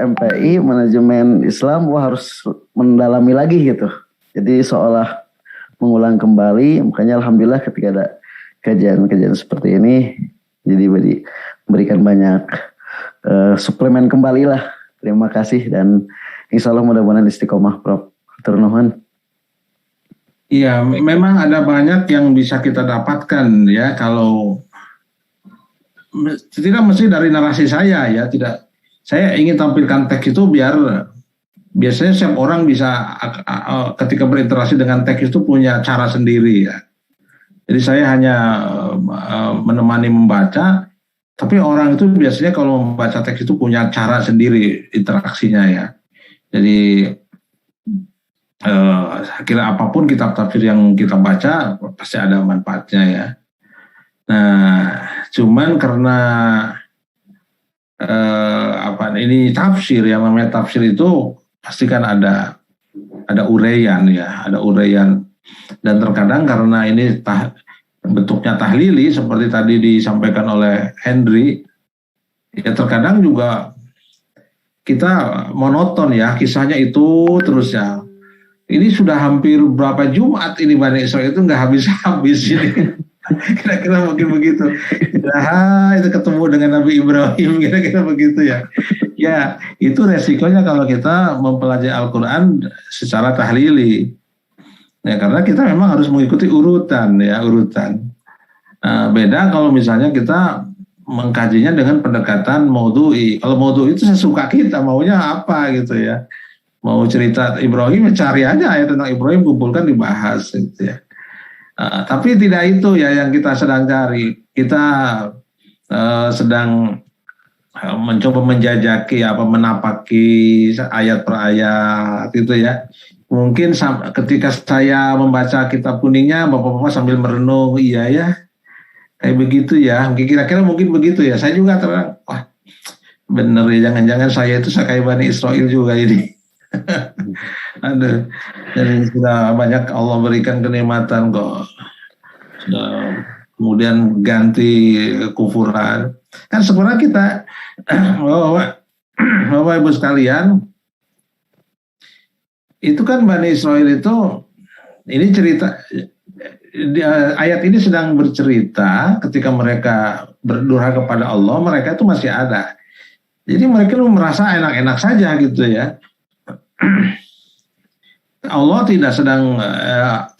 MPI manajemen Islam, wah harus mendalami lagi gitu. Jadi seolah mengulang kembali, makanya alhamdulillah ketika ada kajian-kajian seperti ini, jadi memberikan banyak suplemen kembali lah. Terima kasih dan insya Allah mudah-mudahan istiqomah Prof. Hatur nuhun. Iya, memang ada banyak yang bisa kita dapatkan ya, kalau tidak mesti dari narasi saya ya, tidak. Saya ingin tampilkan teks itu biasanya setiap orang bisa ketika berinteraksi dengan teks itu punya cara sendiri ya. Jadi saya hanya menemani membaca, Tapi orang itu biasanya kalau membaca teks itu punya cara sendiri interaksinya ya. Jadi kira apapun kitab tafsir yang kita baca pasti ada manfaatnya ya. Nah, cuman karena ini tafsir, yang namanya tafsir itu pasti kan ada uraian ya, ada uraian. Dan terkadang karena ini bentuknya tahlili seperti tadi disampaikan oleh Henry, ya terkadang juga kita monoton ya, kisahnya itu terus ya. Ini sudah hampir berapa Jumat ini Bani Israil itu nggak habis-habis ini. Kira-kira mungkin begitu. Nah, itu ketemu dengan Nabi Ibrahim, kira-kira begitu ya. Ya, itu resikonya kalau kita mempelajari Al-Quran secara tahlili. Ya, karena kita memang harus mengikuti urutan. Beda kalau misalnya kita mengkajinya dengan pendekatan maudhu'i. Kalau maudhu'i itu sesuka kita, maunya apa gitu ya. Mau cerita Ibrahim, cari aja ayat tentang Ibrahim, kumpulkan dibahas gitu ya. Tapi tidak itu ya yang kita sedang cari. Kita sedang mencoba menjajaki menapaki ayat per ayat gitu ya. Mungkin ketika saya membaca kitab kuningnya, bapak-bapak sambil merenung, iya ya, kayak begitu ya. Kira-kira mungkin begitu ya. Saya juga terang, wah bener ya, jangan-jangan saya itu kayak Bani Israil juga ini. Aduh, jadi sudah banyak Allah berikan kenikmatan kok. Kemudian ganti kekufuran. Kan sebenarnya kita, Bapak Ibu sekalian, itu kan Bani Israil itu, ini cerita, ayat ini sedang bercerita ketika mereka berdurhaka kepada Allah, mereka itu masih ada. Jadi mereka merasa enak-enak saja gitu ya. Allah tidak sedang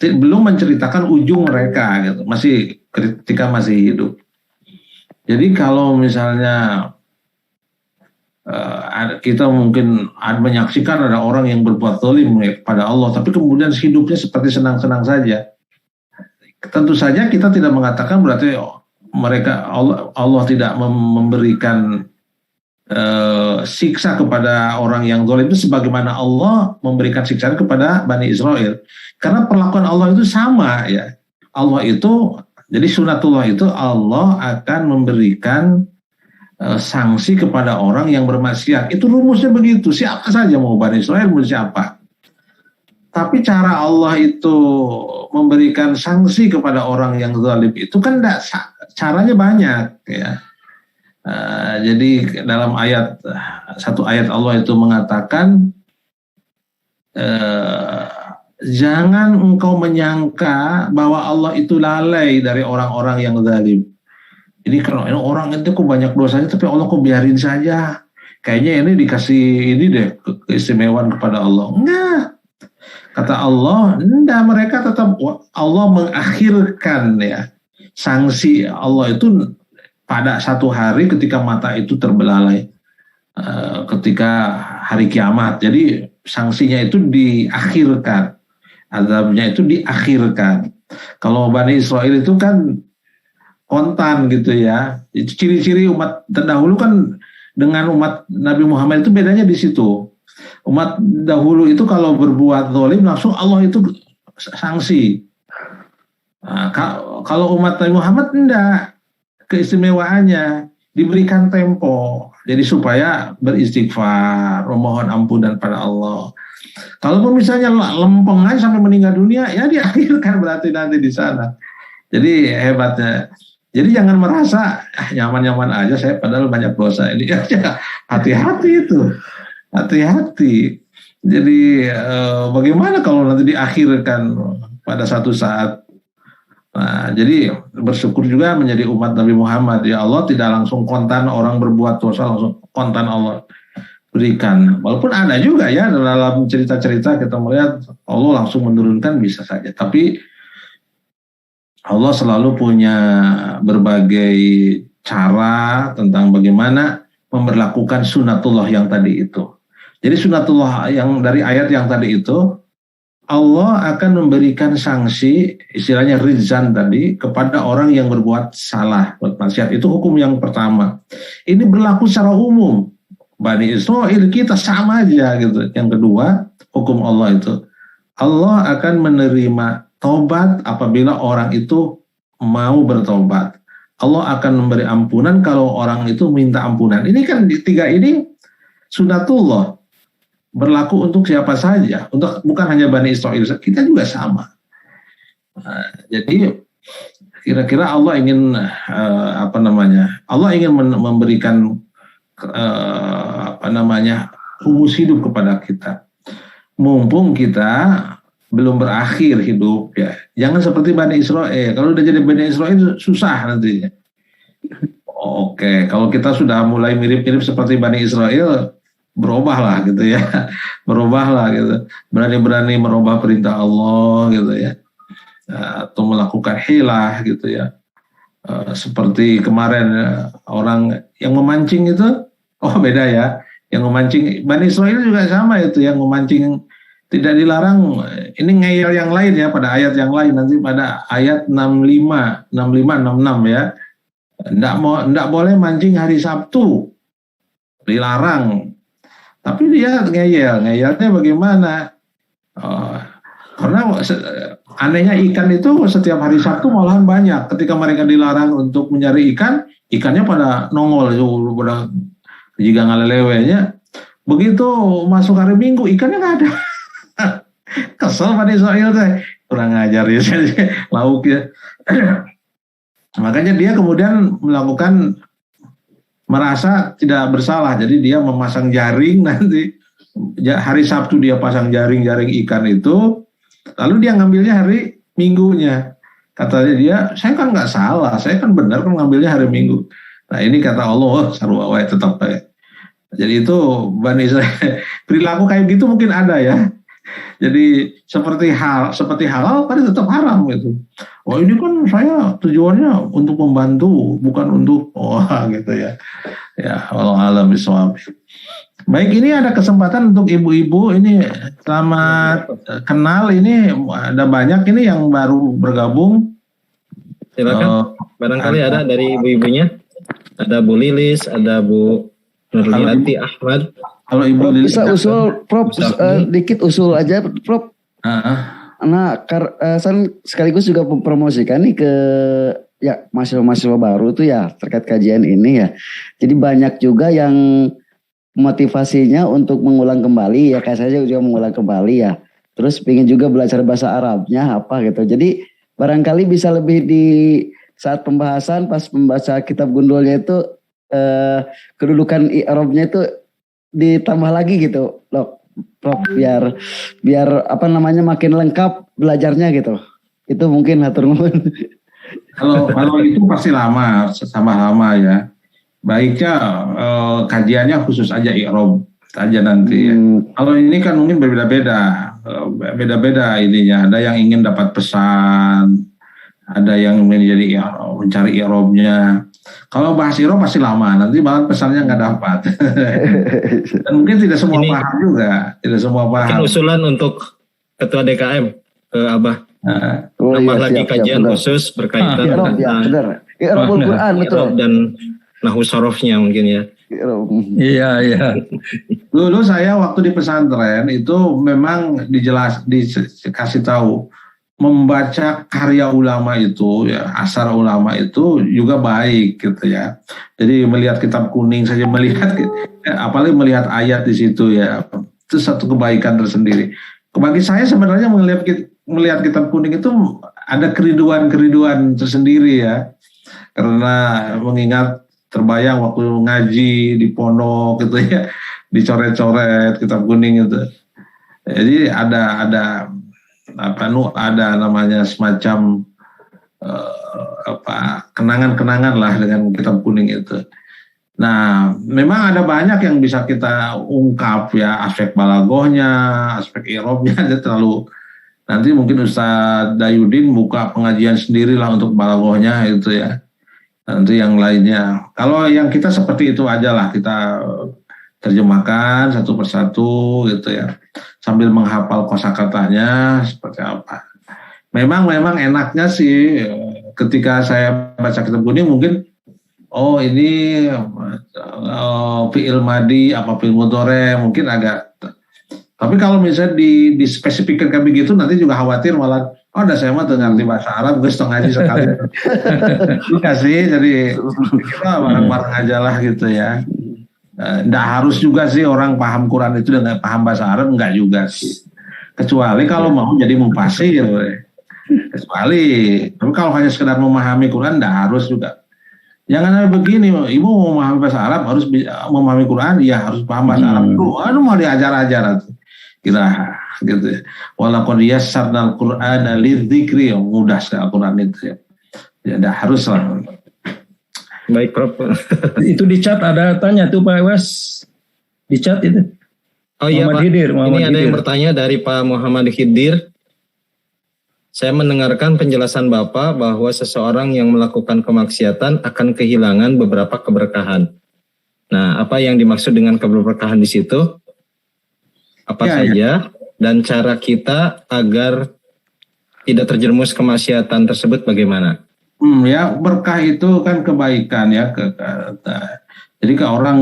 belum menceritakan ujung mereka gitu, masih ketika masih hidup. Jadi kalau misalnya kita mungkin menyaksikan ada orang yang berbuat zalim pada Allah, tapi kemudian hidupnya seperti senang-senang saja. Tentu saja kita tidak mengatakan berarti mereka Allah tidak memberikan siksa kepada orang yang zalim itu sebagaimana Allah memberikan siksa kepada Bani Israil. Karena perlakuan Allah itu sama ya. Allah itu, jadi sunatullah itu Allah akan memberikan sanksi kepada orang yang bermaksiat. Itu rumusnya begitu. Siapa saja mau Bani Israil mau siapa. Tapi cara Allah itu memberikan sanksi kepada orang yang zalim itu kan caranya banyak ya. Jadi dalam satu ayat Allah itu mengatakan jangan engkau menyangka bahwa Allah itu lalai dari orang-orang yang zalim. Ini kalau orang itu kok banyak dosanya tapi Allah kok biarin saja. Kayaknya ini dikasih ini deh keistimewaan kepada Allah. Enggak. Kata Allah, enggak, mereka tetap Allah mengakhirkan ya sanksi Allah itu pada satu hari ketika mata itu terbelalai, ketika hari kiamat. Jadi sanksinya itu diakhirkan, azabnya itu diakhirkan. Kalau Bani Israil itu kan kontan gitu ya. Itu ciri-ciri umat terdahulu kan dengan umat Nabi Muhammad itu bedanya di situ. Umat dahulu itu kalau berbuat zalim langsung Allah itu sanksi. Kalau umat Nabi Muhammad enggak. Keistimewaannya diberikan tempo, jadi supaya beristighfar, memohon ampunan pada Allah. Kalau misalnya lempeng aja sampai meninggal dunia, ya diakhirkan berarti nanti di sana. Jadi hebatnya. Jadi jangan merasa nyaman-nyaman aja saya padahal banyak dosa ini. Hati-hati itu, hati-hati. Jadi bagaimana kalau nanti diakhirkan pada satu saat? Nah, jadi bersyukur juga menjadi umat Nabi Muhammad. Ya Allah tidak langsung kontan orang berbuat dosa, langsung kontan Allah berikan. Walaupun ada juga ya dalam cerita-cerita kita melihat Allah langsung menurunkan bisa saja. Tapi Allah selalu punya berbagai cara tentang bagaimana memberlakukan sunatullah yang tadi itu. Jadi sunatullah yang dari ayat yang tadi itu, Allah akan memberikan sanksi, istilahnya rizan tadi, kepada orang yang berbuat salah, buat maksiat. Itu hukum yang pertama. Ini berlaku secara umum. Bani Israel kita sama aja gitu. Yang kedua, hukum Allah itu, Allah akan menerima tobat apabila orang itu mau bertobat. Allah akan memberi ampunan kalau orang itu minta ampunan. Ini kan tiga ini sunatullah. Berlaku untuk siapa saja, untuk bukan hanya Bani Israel, kita juga sama. Jadi kira-kira Allah ingin Allah ingin memberikan rumus hidup kepada kita. Mumpung kita belum berakhir hidup ya, jangan seperti Bani Israel. Kalau udah jadi Bani Israel susah nantinya. Oke, kalau kita sudah mulai mirip-mirip seperti Bani Israel, berubahlah gitu ya, berubahlah gitu, berani-berani merubah perintah Allah gitu ya, atau melakukan hilah gitu ya, seperti kemarin orang yang memancing itu, beda ya, yang memancing Bani Israel juga sama itu, yang memancing tidak dilarang, ini ngeyel yang lain ya, pada ayat yang lain nanti pada ayat 65, 66 ya, ndak boleh mancing hari Sabtu, dilarang. Tapi dia ngeyelnya bagaimana? Karena anehnya ikan itu setiap hari Sabtu malahan banyak. Ketika mereka dilarang untuk mencari ikan, ikannya pada nongol, pada jika ngalelewenya. Begitu masuk hari Minggu, ikannya nggak ada. Kesel Bani Israel teh, kurang ajar ya, lauknya. Makanya dia kemudian melakukan, merasa tidak bersalah, jadi dia memasang jaring, nanti hari Sabtu dia pasang jaring ikan itu, lalu dia ngambilnya hari Minggunya. Katanya dia, saya kan nggak salah, saya kan benar kan ngambilnya hari Minggu. Nah ini kata Allah, sarwa tetap ya. Jadi itu Bani Israel, perilaku kayak gitu mungkin ada ya. Jadi seperti halal tapi tetap haram gitu. Ini kan saya tujuannya untuk membantu, bukan untuk gitu ya. Ya, wallahu a'lam bishawab. Baik, ini ada kesempatan untuk ibu-ibu ini, selamat kenal, ini ada banyak ini yang baru bergabung. Silakan. Barangkali ada dari ibu-ibunya. Ada Bu Lilis, ada Bu Nurliati Ahmad. Kalau Ibu Lilis bisa usul, Prof, dikit usul aja, Prof. Nah, sekaligus juga mempromosikan nih ke ya mahasiswa-mahasiswa baru tuh ya terkait kajian ini ya. Jadi banyak juga yang motivasinya untuk mengulang kembali ya, kayak saya juga mengulang kembali ya. Terus pengen juga belajar bahasa Arabnya apa gitu. Jadi barangkali bisa lebih di saat pembahasan pas membaca kitab Gundulnya itu kedudukan i'rabnya itu ditambah lagi gitu loh, Prof, biar makin lengkap belajarnya gitu. Itu mungkin hatur nuhun. Kalau itu pasti sama ya. Baiknya kajiannya khusus aja i'rab aja nanti ya. Kalau ini kan mungkin beda-beda ininya. Ada yang ingin dapat pesan, ada yang mencari i'rabnya. Kalau bahas i'rab pasti lama, nanti malah pesannya nggak dapat. Dan mungkin tidak semua paham juga, tidak semua paham. Mungkin usulan untuk Ketua DKM ke Abah. Tambah lagi kajian khusus berkaitan tentang i'rabul Quran, betul. Dan nahu sorofnya mungkin ya. Iya. Dulu saya waktu di pesantren itu memang dikasih tahu, membaca karya ulama itu ya, asar ulama itu juga baik gitu ya. Jadi melihat kitab kuning saja, apalagi melihat ayat di situ ya, itu satu kebaikan tersendiri. Bagi saya sebenarnya melihat kitab kuning itu ada kerinduan tersendiri ya, karena mengingat terbayang waktu ngaji di pondok gitu ya, dicoret-coret kitab kuning itu. Jadi ada namanya semacam kenangan-kenangan lah dengan kitab kuning itu. Nah, memang ada banyak yang bisa kita ungkap ya, aspek balagohnya, aspek i'rabnya, nanti mungkin Ustadz Dayudin buka pengajian sendirilah untuk balagohnya itu ya. Nanti yang lainnya. Kalau yang kita seperti itu aja lah, kita terjemahkan satu persatu gitu ya, sambil menghafal kosakatanya seperti apa. Memang enaknya sih ketika saya baca kitab kuning mungkin ini fi'il madi apa fi'il mudhari mungkin agak, tapi kalau misalnya dispesifikkan kayak begitu nanti juga khawatir malah udah saya mah ngerti bahasa Arab gue ngaji sekali. Juga sih, jadi kita bareng-bareng aja lah gitu ya. Nggak harus juga sih orang paham Quran itu dan paham bahasa Arab, enggak juga sih. Kecuali kalau mau jadi mufasir. Kecuali, tapi kalau hanya sekedar memahami Quran enggak harus juga. Jangan begini, ibu mau memahami bahasa Arab harus memahami Quran, ya harus paham bahasa Arab dulu. Aduh mau diajar-ajar kira gitu ya. Walaqad yassarnal Qur'ana lidzikri, mudah sekali Al-Quran itu ya. Ya enggak harus lah. Baik Prof. Itu di chat ada tanya tuh Pak Wes. Di chat itu. Oh iya Pak. Ini ada yang bertanya dari Pak Muhammad Khidir. Saya mendengarkan penjelasan Bapak bahwa seseorang yang melakukan kemaksiatan akan kehilangan beberapa keberkahan. Nah, apa yang dimaksud dengan keberkahan di situ? Apa saja? Dan cara kita agar tidak terjerumus kemaksiatan tersebut bagaimana? Ya berkah itu kan kebaikan ya. Jadi orang,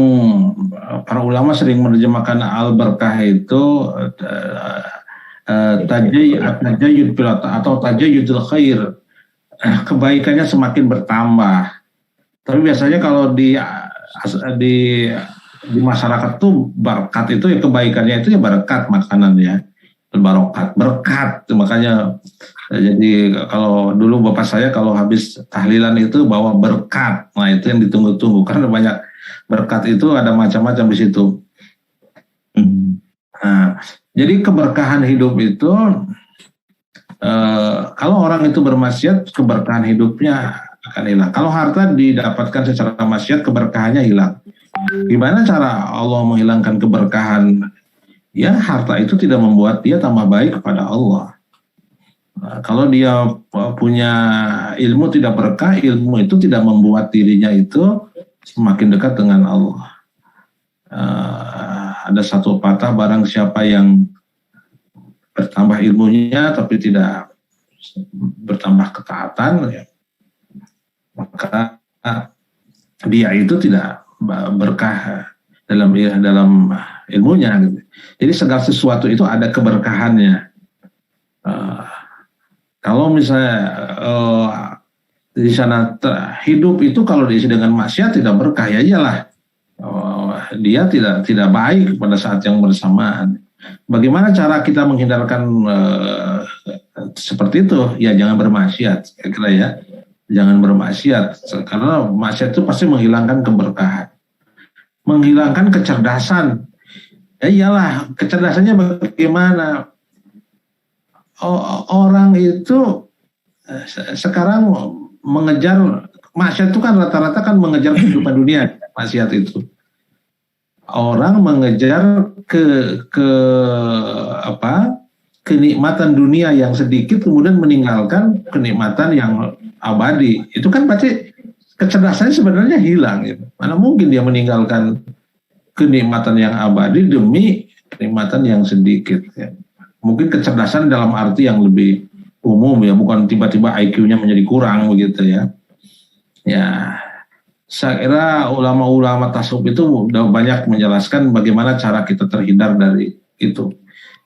para ulama sering menerjemahkan al-berkah itu tajayud atau tajayudul khair, kebaikannya semakin bertambah. Tapi biasanya kalau di masyarakat tuh berkat itu ya, kebaikannya itu ya berkat makanan ya, barokat berkat. Makanya jadi kalau dulu bapak saya kalau habis tahlilan itu bawa berkat, nah itu yang ditunggu-tunggu karena banyak berkat itu ada macam-macam di situ. Nah, jadi keberkahan hidup itu kalau orang itu bermaksiat keberkahan hidupnya akan hilang. Kalau harta didapatkan secara maksiat keberkahannya hilang. Gimana cara Allah menghilangkan keberkahan? Ya harta itu tidak membuat dia tambah baik kepada Allah. Nah, kalau dia punya ilmu tidak berkah, ilmu itu tidak membuat dirinya itu semakin dekat dengan Allah. Ada satu patah, barang siapa yang bertambah ilmunya tapi tidak bertambah ketaatan, ya, maka dia itu tidak berkah dalam ilmunya. Gitu. Jadi segala sesuatu itu ada keberkahannya. Kalau misalnya di sana hidup itu kalau diisi dengan maksiat tidak berkah, ya iyalah dia tidak baik pada saat yang bersamaan. Bagaimana cara kita menghindarkan seperti itu? Ya jangan bermaksiat, kira-kira ya. Jangan bermaksiat, karena maksiat itu pasti menghilangkan keberkahan, menghilangkan kecerdasan. Ya iyalah, kecerdasannya bagaimana? Orang itu sekarang mengejar maksiat itu kan rata-rata kan mengejar kehidupan dunia, maksiat itu. Orang mengejar kenikmatan dunia yang sedikit kemudian meninggalkan kenikmatan yang abadi. Itu kan berarti kecerdasannya sebenarnya hilang gitu. Mana mungkin dia meninggalkan kenikmatan yang abadi demi kenikmatan yang sedikit ya. Mungkin kecerdasan dalam arti yang lebih umum ya, bukan tiba-tiba IQ-nya menjadi kurang begitu ya. Ya, saya kira ulama-ulama tasawuf itu sudah banyak menjelaskan bagaimana cara kita terhindar dari itu.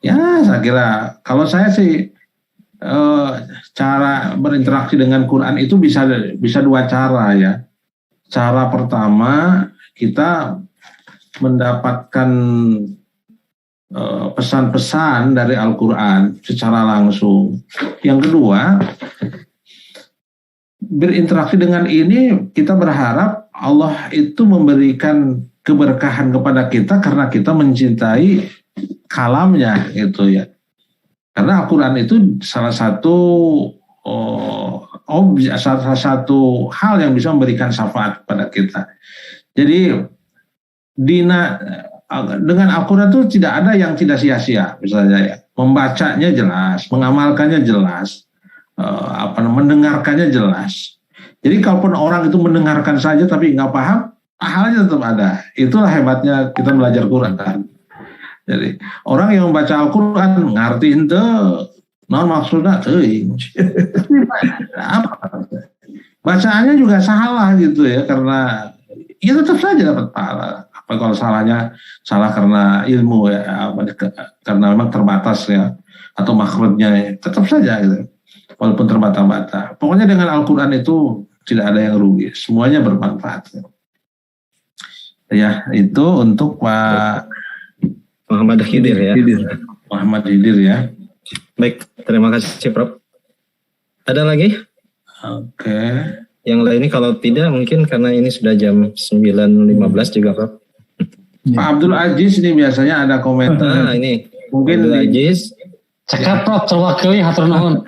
Ya, saya kira kalau saya sih cara berinteraksi dengan Quran itu bisa dua cara ya. Cara pertama kita mendapatkan pesan-pesan dari Al-Quran secara langsung. Yang kedua, berinteraksi dengan ini kita berharap Allah itu memberikan keberkahan kepada kita karena kita mencintai kalamnya gitu ya. Karena Al-Quran itu salah satu hal yang bisa memberikan syafaat kepada kita. Jadi dengan Al-Quran itu tidak ada yang tidak sia-sia, misalnya ya. Membacanya jelas, mengamalkannya jelas, mendengarkannya jelas. Jadi kalaupun orang itu mendengarkan saja tapi nggak paham, pahalanya tetap ada. Itulah hebatnya kita belajar Quran. Jadi orang yang membaca Al-Quran ngerti ente non maksudnya apa? Bacaannya juga salah gitu ya, karena ya tetap saja dapat pahala. Apa kalau salahnya salah karena ilmu ya, karena memang terbatas ya, atau makhrajnya ya, tetap saja gitu. Walaupun terbata-bata. Pokoknya dengan Al-Quran itu tidak ada yang rugi, semuanya bermanfaat. Ya, itu untuk Pak Muhammad Khidir ya. Muhammad Khidir ya. Baik, terima kasih Prof. Ada lagi? Oke. Yang lainnya kalau tidak mungkin karena ini sudah jam 9.15 juga Prof. Pak Abdul Aziz ini biasanya ada komentar. Ini Mungkin Abdul Aziz. Cekap Prof, terwakili hatur nuhun.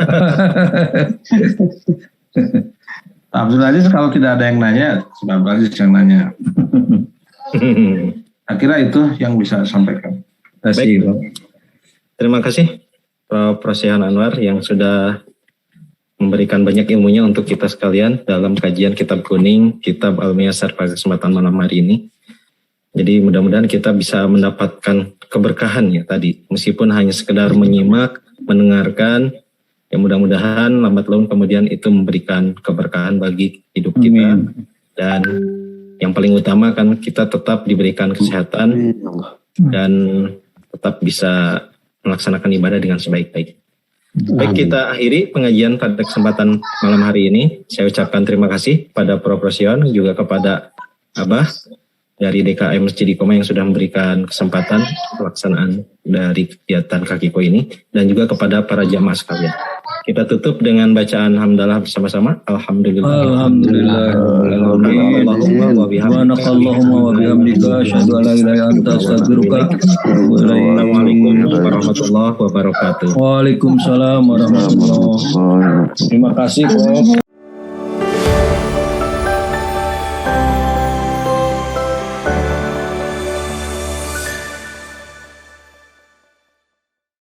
Pak Abdul Aziz kalau tidak ada yang nanya, Pak Abdul Aziz yang nanya. Akhirnya itu yang bisa sampaikan. Baik. Terima kasih Prof. Rosihan Anwar yang sudah memberikan banyak ilmunya untuk kita sekalian dalam kajian Kitab Kuning, Kitab Al-Miyasar pada kesempatan malam hari ini. Jadi mudah-mudahan kita bisa mendapatkan keberkahan ya tadi. Meskipun hanya sekedar menyimak, mendengarkan, ya mudah-mudahan lambat laun kemudian itu memberikan keberkahan bagi hidup kita. Dan yang paling utama kan kita tetap diberikan kesehatan dan tetap bisa melaksanakan ibadah dengan sebaik-baik. Baik, kita akhiri pengajian pada kesempatan malam hari ini. Saya ucapkan terima kasih pada Prof. Rosion, juga kepada Abah dari DKM Masjid Iqomah yang sudah memberikan kesempatan pelaksanaan dari kegiatan Kakiko ini, dan juga kepada para jamaah sekalian. Kita tutup dengan bacaan hamdalah bersama-sama. Alhamdulillah. Alhamdulillah. Subhanakallahumma wa bihamdika asyhadu an la ilaha illa anta astaghfiruka wa atubu ilaik. Assalamualaikum warahmatullahi wabarakatuh. Waalaikumsalam warahmatullahi wabarakatuh. Terima kasih Prof.